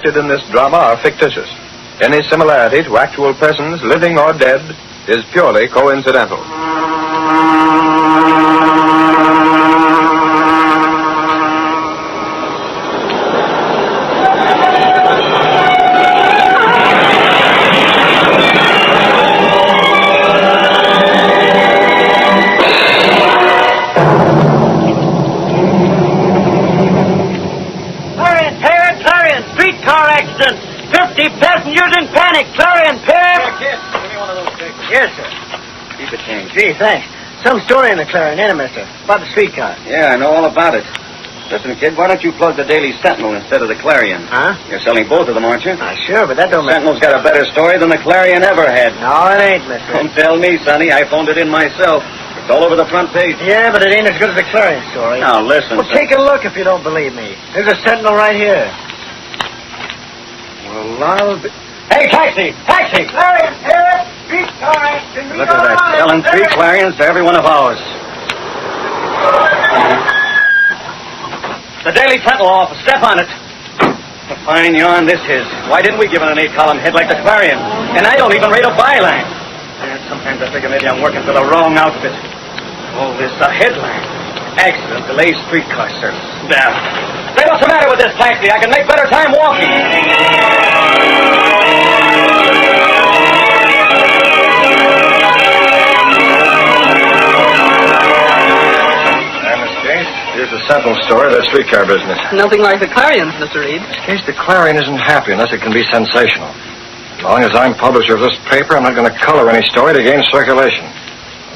depicted in this drama are fictitious. Any similarity to actual persons, living or dead, is purely coincidental. Clarion! Streetcar accident! 50 passengers in panic! Clarion, Pip! Kid, give me one of those papers. Yes, sir. Keep it changed. Gee, thanks. Some story in the Clarion, ain't it, mister? About the streetcar. Yeah, I know all about it. Listen, kid, why don't you plug the Daily Sentinel instead of the Clarion? Huh? You're selling both of them, aren't you? Sure, but that don't The Sentinel's got a better story than the Clarion ever had. No, it ain't, mister. Don't tell me, Sonny. I phoned it in myself. It's all over the front page. Yeah, but it ain't as good as the Clarion story. Now, listen. Well, take a look if you don't believe me. There's a Sentinel right here. Well, I'll be... Hey, taxi! Taxi! Clarion, here! Streetcar accident! Look at that. Selling 3 Clarions to every one of ours. The Daily Sentinel office. Step on it. A fine yarn this is. Why didn't we give it an 8-column head like the Clarion? And I don't even rate a byline. And sometimes I figure maybe I'm working for the wrong outfit. Oh, this a headline. Accident delays streetcar service. Now, say what's the matter with this taxi? I can make better time walking. Here's the Sentinel story of that streetcar business. Nothing like the Clarion's, Mr. Reed. In this case, the Clarion isn't happy unless it can be sensational. As long as I'm publisher of this paper, I'm not going to color any story to gain circulation.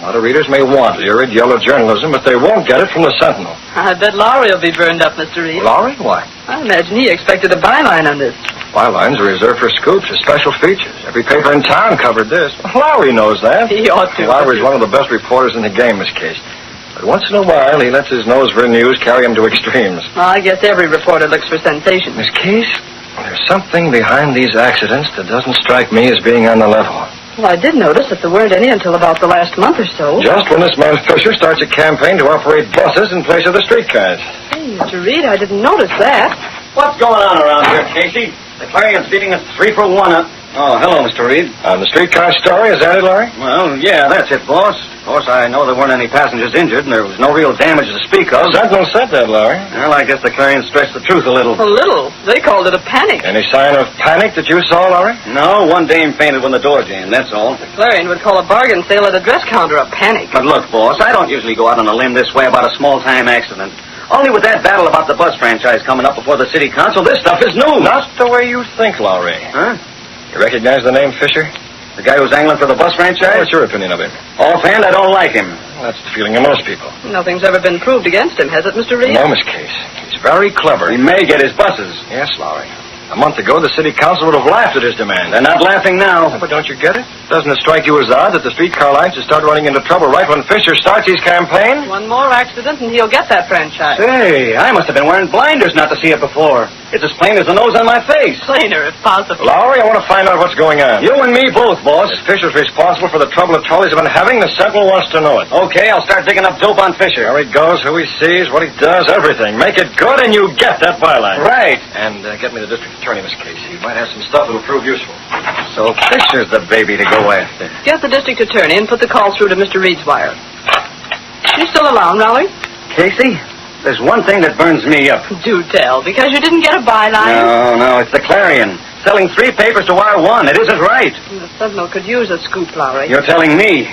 A lot of readers may want lurid yellow journalism, but they won't get it from the Sentinel. I bet Lowry will be burned up, Mr. Reed. Lowry? Why? I imagine he expected a byline on this. Bylines are reserved for scoops or special features. Every paper in town covered this. Lowry knows that. He ought to. Lowry's one of the best reporters in the game, Miss Case. But once in a while, he lets his nose for news carry him to extremes. Well, I guess every reporter looks for sensation. Miss Case, there's something behind these accidents that doesn't strike me as being on the level. Well, I did notice that there weren't any until about the last month or so. Just when this man Fisher starts a campaign to operate buses in place of the streetcars. Hey, Mr. Reed, I didn't notice that. What's going on around here, Casey? The Clarion's beating us 3 for 1 up. Oh, hello, Mr. Reed. On the streetcar story, is that it, Larry? Well, yeah, that's it, boss. Of course, I know there weren't any passengers injured, and there was no real damage to speak of. Sentinel said that, Larry. Well, I guess the Clarion stretched the truth a little. A little. They called it a panic. Any sign of panic that you saw, Larry? No, one dame fainted when the door jammed, that's all. The Clarion would call a bargain sale at a dress counter a panic. But look, boss, I don't usually go out on a limb this way about a small-time accident. Only with that battle about the bus franchise coming up before the city council, this stuff is new. Not the way you think, Lowry. Huh? You recognize the name Fisher? The guy who's angling for the bus franchise? What's your opinion of him? Offhand, I don't like him. Well, that's the feeling of most people. Nothing's ever been proved against him, has it, Mr. Reed? No, Miss Case. He's very clever. He may get his buses. Yes, Lowry. A month ago, the city council would have laughed at his demand. They're not laughing now. But don't you get it? Doesn't it strike you as odd that the streetcar lines should start running into trouble right when Fisher starts his campaign? One more accident and he'll get that franchise. Say, I must have been wearing blinders not to see it before. It's as plain as the nose on my face. Plainer, if possible. Lowry, I want to find out what's going on. You and me both, boss. If Fisher's responsible for the trouble the trolleys have been having, the Sentinel wants to know it. Okay, I'll start digging up dope on Fisher. Where he goes, who he sees, what he does, everything. Make it good and you get that byline. Right. And get me the district attorney, Miss Casey. He might have some stuff that'll prove useful. So Fisher's the baby to go after. Get the district attorney and put the call through to Mr. Reed's wire. You still around, Raleigh? Casey, there's one thing that burns me up. Do tell, because you didn't get a byline. No, it's the Clarion. Selling 3 papers to wire 1. It isn't right. The Sentinel could use a scoop, Lowry. You're telling me.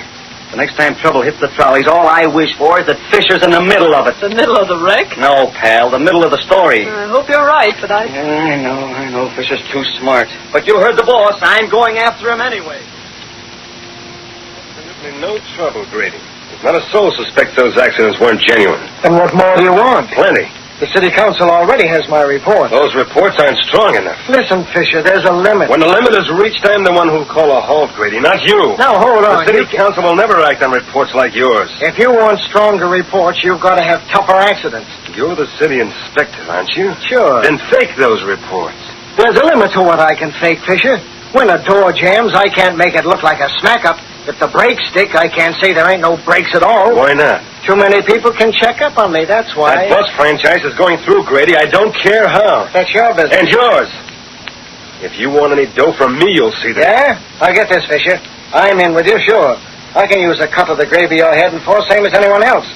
The next time trouble hits the trolleys, all I wish for is that Fisher's in the middle of it. The middle of the wreck? No, pal, the middle of the story. I hope you're right, but I know. Fisher's too smart. But you heard the boss. I'm going after him anyway. Absolutely no trouble, Grady. Not a soul suspects those accidents weren't genuine. And what more do you want? Plenty. The city council already has my report. Those reports aren't strong enough. Listen, Fisher, there's a limit. When the limit is reached, I'm the one who'll call a halt, Grady, not you. Now, hold on. The city council will never act on reports like yours. If you want stronger reports, you've got to have tougher accidents. You're the city inspector, aren't you? Sure. Then fake those reports. There's a limit to what I can fake, Fisher. When a door jams, I can't make it look like a smack-up. If the brakes stick, I can't say there ain't no brakes at all. Why not? Too many people can check up on me, that's why. That bus franchise is going through, Grady. I don't care how. That's your business. And yours. If you want any dough from me, you'll see that. Yeah? I'll get this, Fisher. I'm in with you, sure. I can use a cut of the gravy you're heading for, same as anyone else.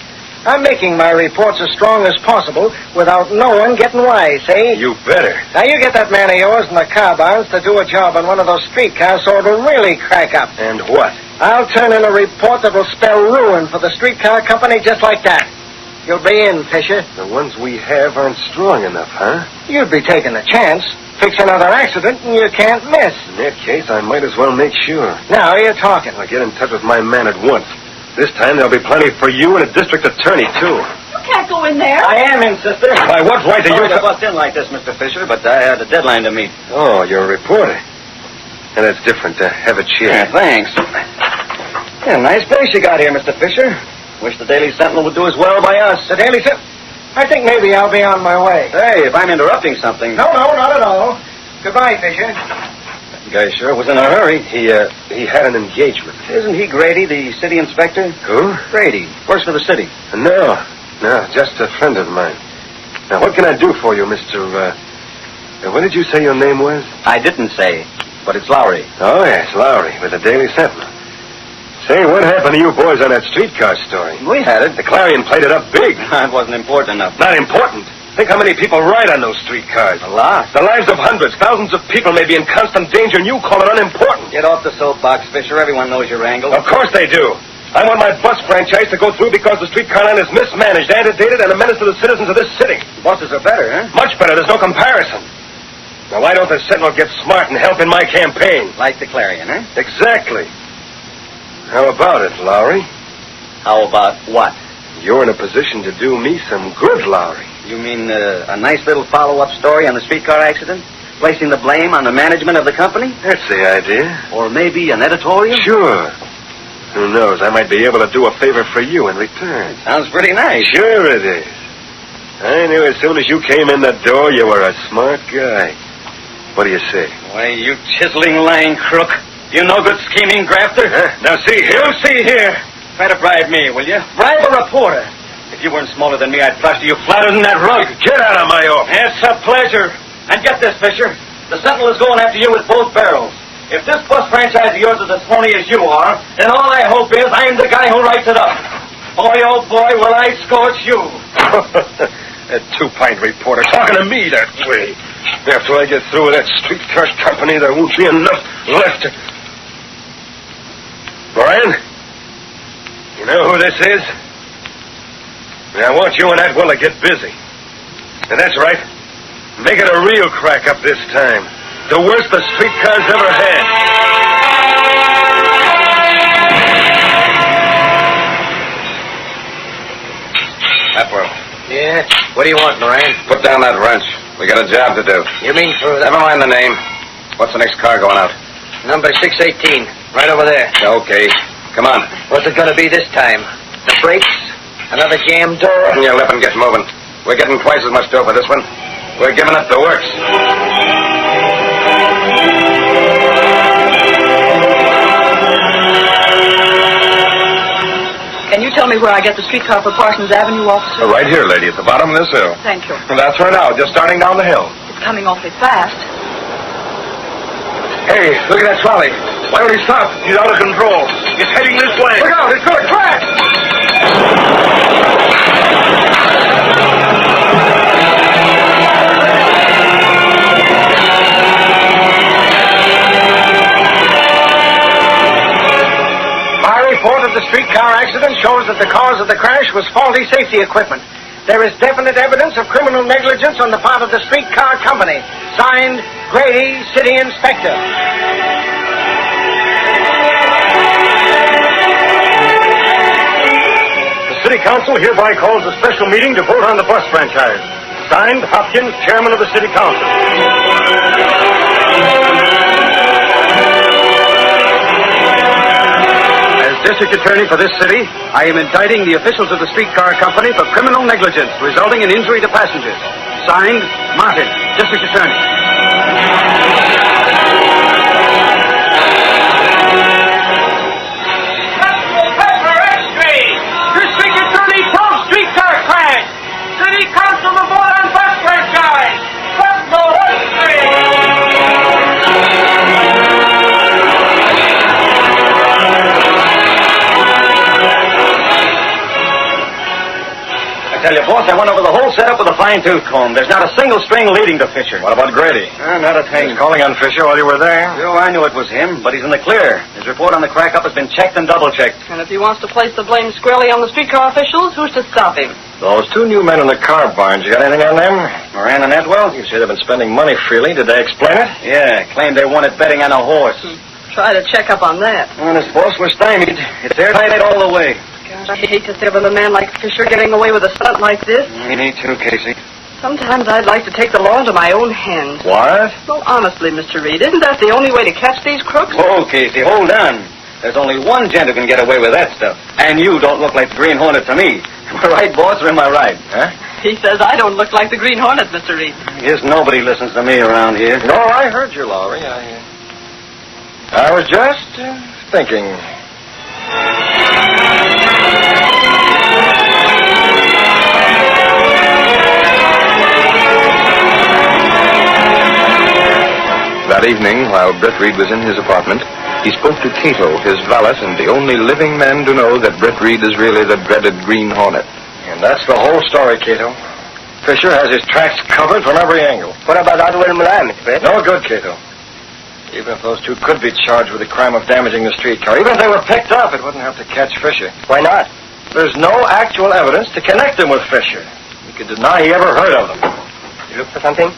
I'm making my reports as strong as possible without no one getting wise, see? You better. Now, you get that man of yours in the car barns to do a job on one of those streetcars so it'll really crack up. And what? I'll turn in a report that will spell ruin for the streetcar company just like that. You'll be in, Fisher. The ones we have aren't strong enough, huh? You'd be taking a chance. Fix another accident and you can't miss. In that case, I might as well make sure. Now you're talking. I'll get in touch with my man at once. This time there'll be plenty for you and a district attorney, too. You can't go in there. I am in, sister. By what right are you... Sorry to bust in like this, Mr. Fisher, but I had a deadline to meet. Oh, you're a reporter. And that's different. Have a chair. Yeah, thanks. Yeah, nice place you got here, Mr. Fisher. Wish the Daily Sentinel would do as well by us. The Daily Sentinel? I think maybe I'll be on my way. Hey, if I'm interrupting something... No, not at all. Goodbye, Fisher. That guy sure was in a hurry. He had an engagement. Isn't he Grady, the city inspector? Who? Grady. Works for the city. No, just a friend of mine. Now, what can I do for you, Mr. What did you say your name was? I didn't say, but it's Lowry. Oh, yes, Lowry, with the Daily Sentinel. Say, what happened to you boys on that streetcar story? We had it. The Clarion played it up big. It wasn't important enough. Not important. Think how many people ride on those streetcars. A lot. The lives of hundreds, thousands of people may be in constant danger, and you call it unimportant. Get off the soapbox, Fisher. Everyone knows your angle. Of course they do. I want my bus franchise to go through because the streetcar line is mismanaged, antedated, and a menace to the citizens of this city. Buses are better, huh? Much better. There's no comparison. Now, why don't the Sentinel get smart and help in my campaign? Like the Clarion, huh? Exactly. How about it, Lowry? How about what? You're in a position to do me some good, Lowry. You mean a nice little follow-up story on the streetcar accident? Placing the blame on the management of the company? That's the idea. Or maybe an editorial? Sure. Who knows? I might be able to do a favor for you in return. Sounds pretty nice. Sure it is. I knew as soon as you came in the door you were a smart guy. What do you say? Why, you chiseling lying crook. You no good scheming grafter. Huh? Now see here. You see here. Try to bribe me, will you? Bribe a reporter. If you weren't smaller than me, I'd plaster you flatter than that rug. Get out of my office. It's a pleasure. And get this, Fisher. The Sentinel is going after you with both barrels. If this bus franchise of yours is as phony as you are, then all I hope is I'm the guy who writes it up. Boy, oh boy, will I scorch you. That two-pint reporter talking to me that way. After I get through with that streetcar company, there won't be enough left to... Brian? You know who this is? I want you and that Will to get busy. And that's right. Make it a real crack-up this time. The worst the streetcars ever had. Atwell. Yeah? What do you want, Moran? Put down that wrench. We got a job to do. You mean for Never mind the name. What's the next car going out? number 618, right over there. Okay. Come on. What's it going to be this time? The brakes? Another jam door? Open your lip and get moving. We're getting twice as much dough for this one. We're giving it the works. Can you tell me where I get the streetcar for Parsons Avenue, officer? Right here, lady, at the bottom of this hill. Thank you. And that's her now, just starting down the hill. It's coming awfully fast. Hey, look at that trolley. Why don't he stop? He's out of control. He's heading this way. Look out, it's going to crash! My report of the streetcar accident shows that the cause of the crash was faulty safety equipment. There is definite evidence of criminal negligence on the part of the streetcar company. Signed, Grady, City Inspector. The City Council hereby calls a special meeting to vote on the bus franchise. Signed, Hopkins, Chairman of the City Council. District Attorney for this city, I am indicting the officials of the streetcar company for criminal negligence resulting in injury to passengers. Signed, Martin, District Attorney. Paper X-ray! District Attorney proves streetcar crash! City Council to vote on bus franchise! Let's go X-ray! Boss, I went over the whole setup with a fine-tooth comb. There's not a single string leading to Fisher. What about Grady? Not a He thing. was calling on Fisher while you were there. Oh, I knew it was him, but he's in the clear. His report on the crack-up has been checked and double-checked. And if he wants to place the blame squarely on the streetcar officials, who's to stop him? Those two new men in the car barns, you got anything on them? Moran and Edwell? You say they've been spending money freely. Did they explain it? Yeah, claimed they wanted betting on a horse. Try to check up on that. Honest, boss, we're stymied. It's airtight all the way. Gosh, I hate to think of a man like Fisher getting away with a stunt like this. Me too, Casey. Sometimes I'd like to take the law into my own hands. What? Well, honestly, Mr. Reed, isn't that the only way to catch these crooks? Oh, Casey, hold on. There's only one gent who can get away with that stuff. And you don't look like the Green Hornet to me. Am I right, boss, or am I right? Huh? He says I don't look like the Green Hornet, Mr. Reed. I guess nobody listens to me around here. No, I heard you, Lowry. I was just thinking. That evening, while Britt Reed was in his apartment, he spoke to Cato, his valet, and the only living man to know that Britt Reed is really the dreaded Green Hornet. And that's the whole story, Cato. Fisher has his tracks covered from every angle. What about Otwell Milan, Mr. Brett? No good, Cato. Even if those two could be charged with the crime of damaging the streetcar, even if they were picked up, it wouldn't have to catch Fisher. Why not? There's no actual evidence to connect them with Fisher. He could deny he ever heard of them. You look for something?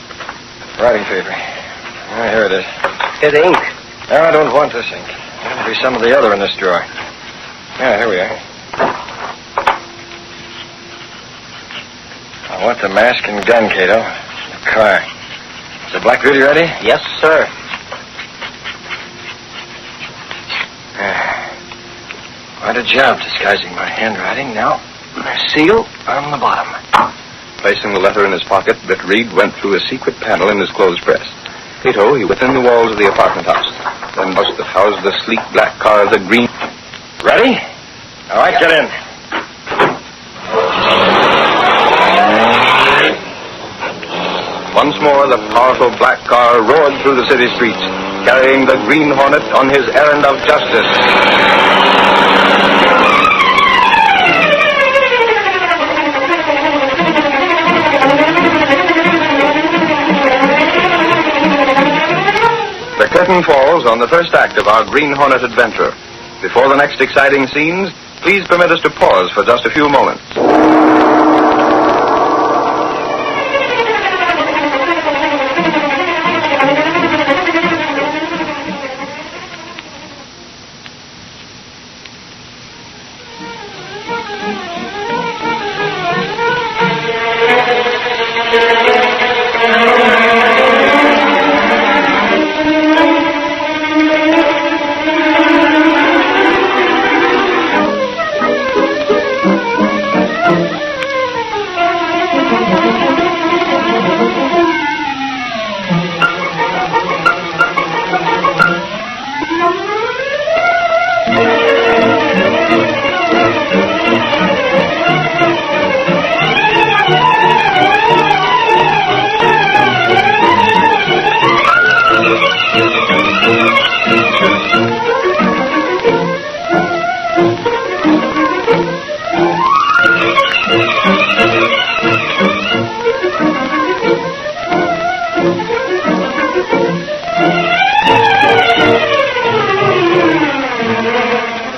Writing paper. Here it is. Here's the ink. No, I don't want this ink. There'll be some of the other in this drawer. Yeah, here we are. I want the mask and gun, Cato. The car. Is the Black Beauty ready? Yes, sir. Quite a job disguising my handwriting. Now, my seal on the bottom. Placing the letter in his pocket, Britt Reed went through a secret panel in his clothes press. Cato, he within the walls of the apartment house. Then house that housed the sleek black car of the Green. Ready? All right, get in. Once more, the powerful black car roared through the city streets, carrying the Green Hornet on his errand of justice. The curtain falls on the first act of our Green Hornet adventure. Before the next exciting scenes, please permit us to pause for just a few moments.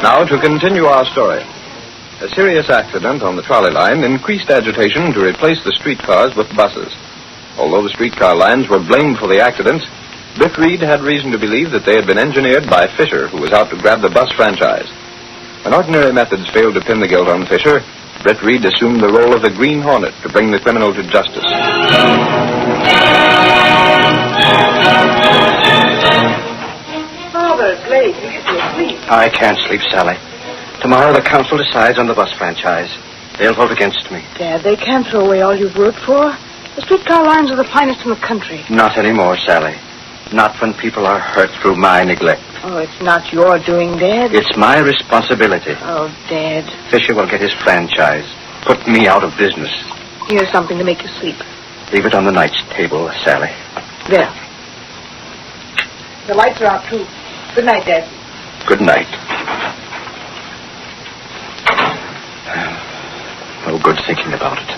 Now, to continue our story. A serious accident on the trolley line increased agitation to replace the streetcars with buses. Although the streetcar lines were blamed for the accidents, Britt Reed had reason to believe that they had been engineered by Fisher, who was out to grab the bus franchise. When ordinary methods failed to pin the guilt on Fisher, Britt Reed assumed the role of the Green Hornet to bring the criminal to justice. Father, it's late. You should be asleep. I can't sleep, Sally. Tomorrow the council decides on the bus franchise. They'll vote against me. Dad, they can't throw away all you've worked for. The streetcar lines are the finest in the country. Not anymore, Sally. Not when people are hurt through my neglect. Oh, it's not your doing, Dad. It's my responsibility. Oh, Dad. Fisher will get his franchise. Put me out of business. Here's something to make you sleep. Leave it on the night's table, Sally. There. The lights are out, too. Good night, Dad. Good night. No good thinking about it.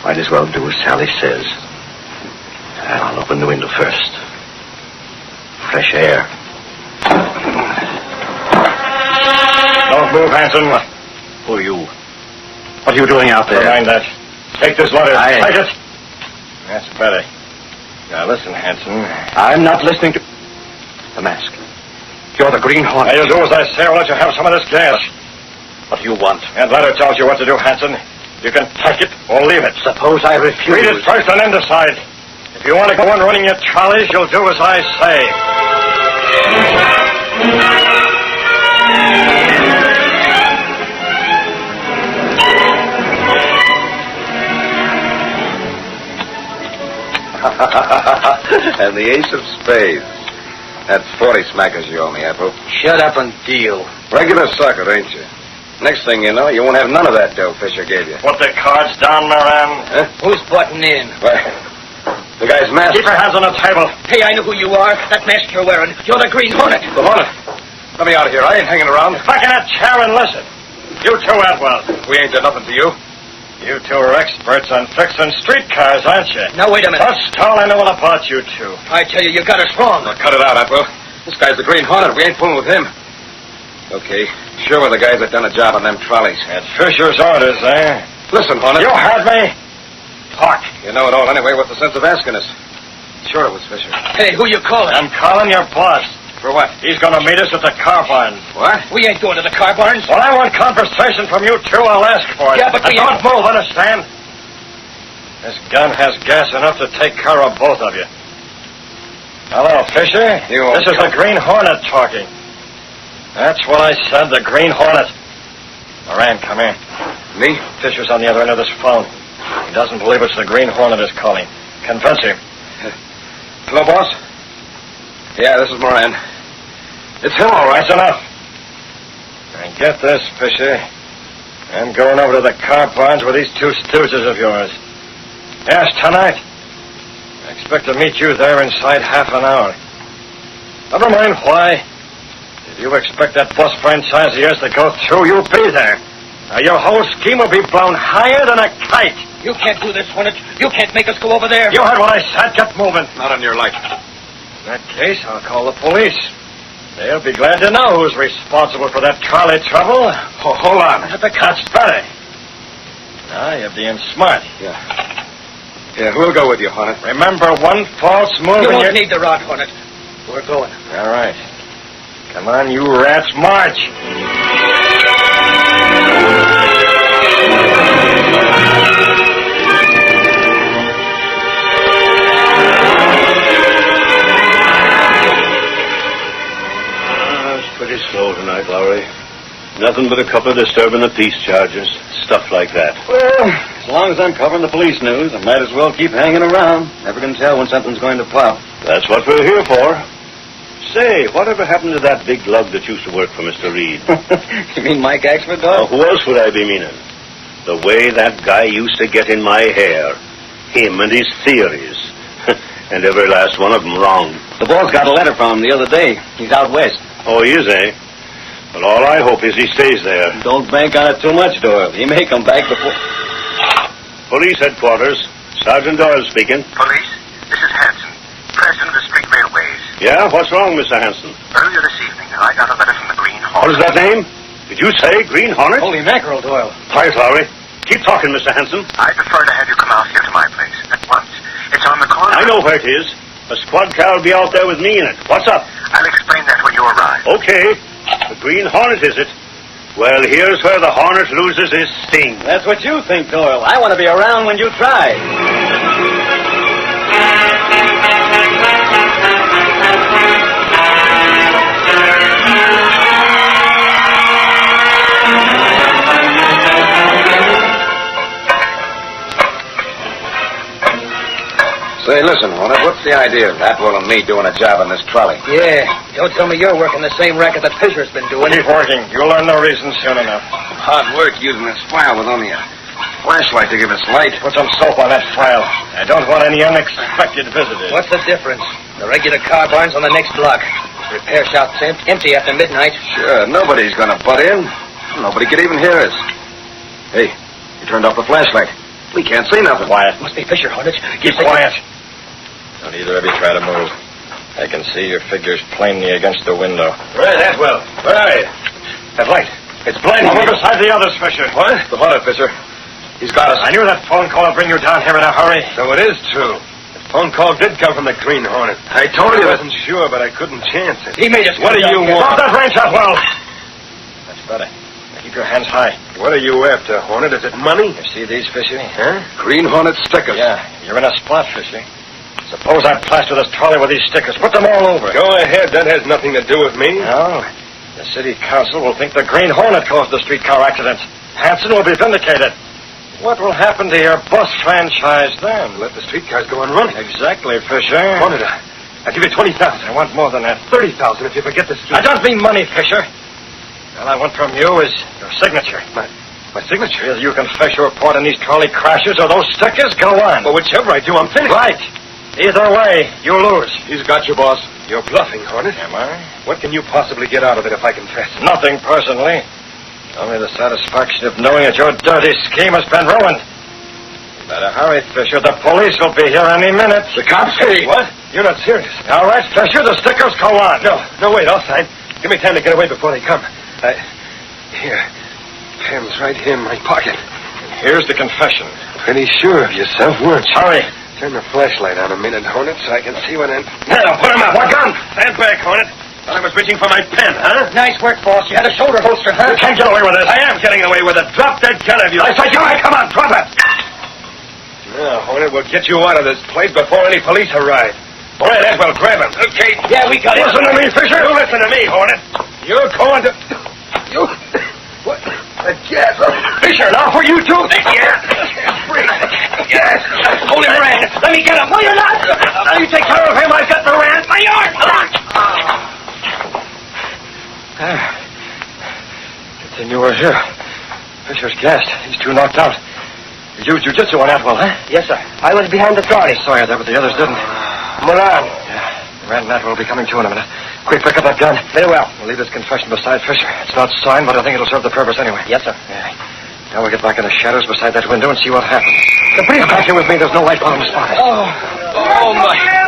Might as well do as Sally says. I'll open the window first. Fresh air. Don't move, Hanson. Who are you? What are you doing out there? Mind that. Take this letter. Aye. Take it. That's better. Now, listen, Hanson. I'm not listening to... The mask. You're the Green Hornet. Now, you'll do as I say, or let you have some of this gas. What do you want? That letter tells you what to do, Hanson. You can take it or leave it. Suppose I refuse. Read it first and then decide. If you want to go on running your trolleys, you'll do as I say. And the ace of spades. That's 40 smackers you owe me, Apple. Shut up and deal. Regular sucker, ain't you? Next thing you know, you won't have none of that dough Fisher gave you. Put the cards down, Moran. Huh? Who's butting in? Well, the guy's mask. Keep your hands on the table. Hey, I know who you are. That mask you're wearing. You're the Green Hornet. The Hornet. Let me out of here. I ain't hanging around. Back in that chair and listen. You too, Atwell. We ain't done nothing to you. You two are experts on fixing streetcars, aren't you? Now, wait a minute. That's all I know about you two. I tell you, you got us wrong. Now, cut it out, Apple. This guy's the Green Hornet. We ain't fooling with him. Okay. Sure, we're the guys that done a job on them trolleys. At Fisher's orders, eh? Listen, Hornet. You heard me? Talk. You know it all anyway. What's the sense of asking us? Sure, it was Fisher. Hey, who you calling? I'm calling your boss. For what? He's going to meet us at the car barn. What? We ain't going to the car barns. Well, I want conversation from you two. I'll ask for it. Yeah, but and we don't move, understand? This gun has gas enough to take care of both of you. Hello, Fisher. This is the Green Hornet talking. That's what I said, the Green Hornet. Moran, come here. Me? Fisher's on the other end of this phone. He doesn't believe it's the Green Hornet is calling. Convince him. Hello, boss? Yeah, this is Moran. It's him, all right. That's enough. And get this, Fisher. I'm going over to the car barns with these two stooges of yours. Yes, tonight. I expect to meet you there inside half an hour. Never mind why. If you expect that bus franchise of yours to go through, you'll be there. Now, your whole scheme will be blown higher than a kite. You can't do this, Hornet. You can't make us go over there. You heard what I said. Get moving. Not on your life. In that case, I'll call the police. They'll be glad to know who's responsible for that trolley trouble. Oh, hold on. That's better. Now, you're being smart. Yeah, we'll go with you, Hornet. Remember, one false move You and won't need the rod, Hornet. We're going. All right. Come on, you rats, march. It's pretty slow tonight, Lowry. Nothing but a couple of disturbing the peace charges, stuff like that. Well, as long as I'm covering the police news, I might as well keep hanging around. Never can tell when something's going to pop. That's what we're here for. Say, whatever happened to that big lug that used to work for Mr. Reed? You mean Mike Axford, Now, who else would I be meaning? The way that guy used to get in my hair. Him and his theories. And every last one of them wrong. The boss got a letter from him the other day. He's out west. Oh, he is, eh? Well, all I hope is he stays there. Don't bank on it too much, Doyle. He may come back before... Police headquarters. Sergeant Doyle speaking. Police, this is Hanson, president of the Street Railways. Yeah? What's wrong, Mr. Hanson? Earlier this evening, I got a letter from the Green What Hornet. is that name? Did you say Green Hornet? Holy mackerel, Doyle. Quiet, Lowry. Keep talking, Mr. Hanson. I prefer to have you come out here to my place at once. It's on the corner. I know where it is. A squad car will be out there with me in it. What's up? I'll explain that when you arrive. Okay. The Green Hornet, is it? Well, here's where the Hornet loses his sting. That's what you think, Doyle. I want to be around when you try. Say, listen, Hornet, what's the idea of Atwell and me doing a job on this trolley? Yeah. Don't tell me you're working the same racket that Fisher's been doing. Keep working. You'll learn the reason soon enough. Hard work using this file with only a flashlight to give us light. Put some soap on that file. I don't want any unexpected visitors. What's the difference? The regular car barn's on the next block. Repair shop's empty after midnight. Sure, nobody's gonna butt in. Nobody could even hear us. Hey, you turned off the flashlight. We can't see nothing. Quiet. Must be Fisher, Hornet. Keep quiet. Don't either of you try to move. I can see your figures plainly against the window. Right, Atwell. Where are you? That light. It's blinding me. Over beside the others, Fisher. What? The hornet, Fisher. He's got us. I knew that phone call would bring you down here in a hurry. So it is true. The phone call did come from the Green Hornet. I told you. I wasn't sure, but I couldn't chance it. He made us. What do you want? Stop that range, Atwell. That's better. Now keep your hands high. What are you after, Hornet? Is it money? You see these, Fisher? Huh? Green Hornet stickers. Yeah, you're in a spot, Fisher. Suppose I plaster this trolley with these stickers. Put them all over. Go ahead. That has nothing to do with me. No. The city council will think the Green Hornet caused the streetcar accident. Hanson will be vindicated. What will happen to your bus franchise then? Let the streetcars go on running. Exactly, Fisher. Hornet, I'll give you 20,000. I want more than that. 30,000 if you forget the street. I don't mean money, Fisher. All I want from you is your signature. My signature? Either you confess your part in these trolley crashes or those stickers go on. Well, whichever I do, I'm finished. Right. Either way, you lose. He's got you, boss. You're bluffing, Hornet. Am I? What can you possibly get out of it if I confess? Nothing personally. Only the satisfaction of knowing that your dirty scheme has been ruined. Better hurry, Fisher. The police will be here any minute. The cops? Hey, what? You're not serious. All right, Fisher, the stickers go on. No, wait, I'll sign. Give me time to get away before they come. Here. Pen's right here in my pocket. Here's the confession. Pretty sure of yourself, weren't you? Hurry. Turn the flashlight on a minute, Hornet, so I can see what I'm... Now, put him up. What gun? Stand back, Hornet. Thought I was reaching for my pen, huh? Nice work, boss. You had a shoulder holster, huh? You can't get away with this. I am getting away with it. Drop that gun of yours. I said, come on, drop it. Now, Hornet, we'll get you out of this place before any police arrive. All right, Atwell, grab him. Okay. Yeah, we got it. Listen to me, Fisher. You listen to me, Hornet. You're going to... You... What? Yes. Fisher, now for you, too. Yes. Free. Yes. Hold him, Moran. Let me get him. No, you're not. Now you take care of him. I've got Moran. My arm. Good thing you were here. Fisher's gassed. He's too knocked out. You used jiu-jitsu on Atwell, huh? Yes, sir. I was behind the trolley. Sorry that, but the others didn't. Moran. Yeah. Moran and Atwell will be coming to in a minute. Quick, pick up that gun. Very well. We'll leave this confession beside Fisher. It's not signed, but I think it'll serve the purpose anyway. Yes, sir. Yeah. Now we'll get back in the shadows beside that window and see what happens. The police back here with me. There's no light for them to spot us. Oh, my. Here,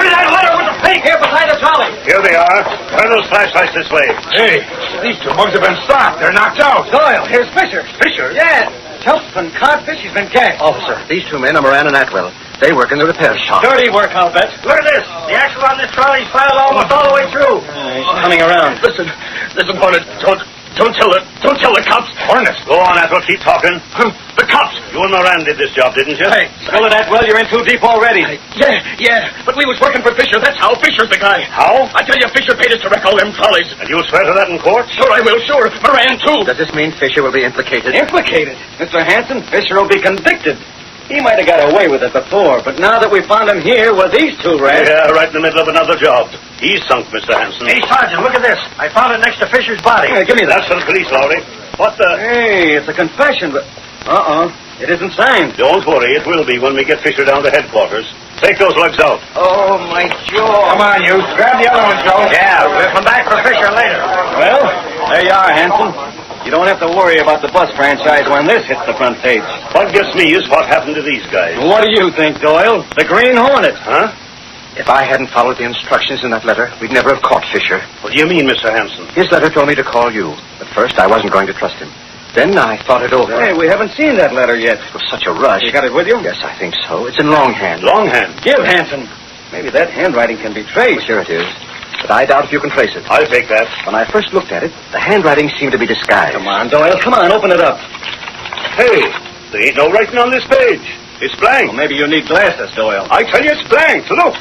that letter with the pink here beside the trolley. Here they are. Turn those flashlights this way. Hey, these two mugs have been stopped. They're knocked out. Doyle, here's Fisher. Fisher? Yeah. Chump and codfish, he's been gagged. Officer, these two men are Moran and Atwell. They work in the repair shop. Dirty work, I'll bet. Look at this. The axle on this trolley's filed almost all the way through. He's coming around. Listen, Hornet. Don't tell the cops. Hornet. Go on, Atwell. Keep talking. The cops. You and Moran did this job, didn't you? Hey, spill it, Atwell. You're in too deep already. Yeah. But we was working for Fisher. That's how. Fisher's the guy. How? I tell you, Fisher paid us to wreck all them trolleys. And you'll swear to that in court? Sure I will, sure. Moran, too. Does this mean Fisher will be implicated? Implicated? Mr. Hanson, Fisher will be convicted. He might have got away with it before, but now that we found him here with these two rats... Yeah, right in the middle of another job. He's sunk, Mr. Hanson. Hey, Sergeant, look at this. I found it next to Fisher's body. Hey, give me that. That's for the police, Lowry. What the... Hey, it's a confession, but... It isn't signed. Don't worry, it will be when we get Fisher down to headquarters. Take those lugs out. Oh, my jaw. Come on, you. Grab the other one, Joe. Yeah, we'll come back for Fisher later. Well, there you are, Hanson. You don't have to worry about the bus franchise when this hits the front page. What gets me is what happened to these guys. What do you think, Doyle? The Green Hornet. Huh? If I hadn't followed the instructions in that letter, we'd never have caught Fisher. What do you mean, Mr. Hanson? His letter told me to call you. At first, I wasn't going to trust him. Then I thought it over. Hey, we haven't seen that letter yet. It was such a rush. You got it with you? Yes, I think so. It's in longhand. Longhand. Give, Hanson. Maybe that handwriting can be traced. Sure it is. But I doubt if you can trace it. I'll take that. When I first looked at it, the handwriting seemed to be disguised. Come on, Doyle. Come on, open it up. Hey, there ain't no writing on this page. It's blank. Well, maybe you need glasses, Doyle. I tell you, it's blank. Look.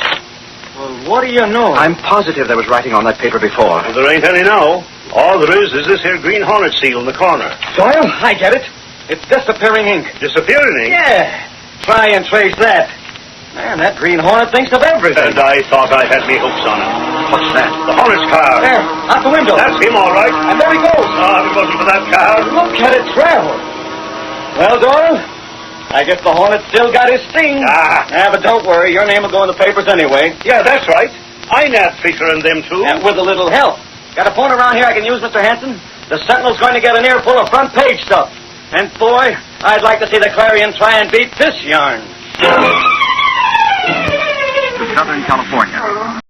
Well, what do you know? I'm positive there was writing on that paper before. Well, there ain't any now. All there is this here Green Hornet seal in the corner. Doyle, I get it. It's disappearing ink. Disappearing ink? Yeah. Try and trace that. Man, that Green Hornet thinks of everything. And I thought I had me hooks on him. What's that? The Hornet's car. There, out the window. That's him, all right. And there he goes. Oh, if it wasn't for that car. Look at it travel. Well, Doyle, I guess the Hornet still got his sting. But don't worry. Your name will go in the papers anyway. Yeah, that's right. I nabbed Fisher and them, too. And with a little help. Got a phone around here I can use, Mr. Hanson? The Sentinel's going to get an earful of front page stuff. And, boy, I'd like to see the Clarion try and beat this yarn. To Southern California.